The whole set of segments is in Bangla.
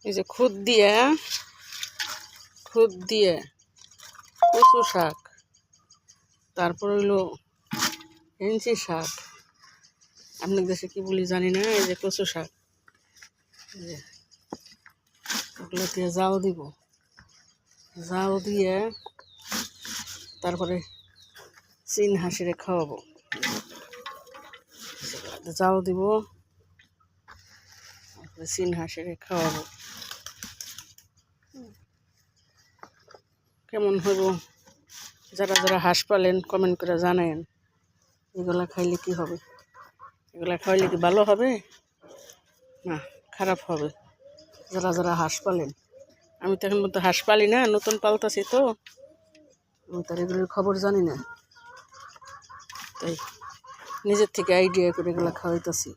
এই যে খুদ দিয়ে কচু শাক, তারপর হইলো হেঞ্চি শাক, আপনার দেশে কি বলি জানি না। এই যে কচু শাক, ওগুলো দিয়ে জাল দিব, জাল দিয়ে তারপরে চিন হাঁসিরে খাওয়াবো। জাল দিব, তারপরে চিন হাঁসিরে খাওয়াবো। কেমন হইব যারা যারা হাঁস পালেন কমেন্ট করে জানায়েন। এগুলা খাইলে কি হবে? এগুলা খাইলে কি ভালো হবে না খারাপ হবে? যারা যারা হাঁস পালেন, আমি তো এখন মতো হাঁস পালি না, নতুন পালতাছি, তো আমি তার এগুলোর খবর জানি না, তাই নিজের থেকে আইডিয়া করে এগুলো খাওয়াইতেছি।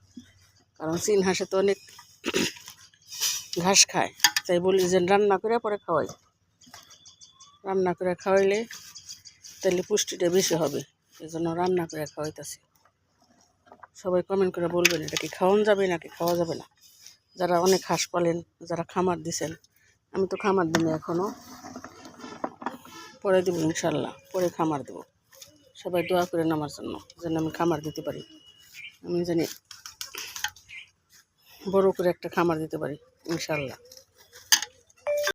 কারণ চীন হাঁসে তো অনেক ঘাস খায়, তাই বলি যে রান্না করে পরে খাওয়াই। রান্না করে খাওয়াইলে তাহলে পুষ্টিটা বেশি হবে, এই জন্য রান্না করে খাওয়াইতেছি। সবাই কমেন্ট করে বলবেন এটা কি খাওয়ানো যাবে নাকি খাওয়া যাবে না। যারা অনেক হাঁস পালেন, যারা খামার দিছেন, আমি তো খামার দিই এখনও, পরে দেবো ইনশাল্লাহ, পরে খামার দেবো। সবাই দোয়া করেন আমার জন্য, যেন আমি খামার দিতে পারি। আমি জানি বড় করে একটা খামার দিতে পারি ইনশাল্লাহ।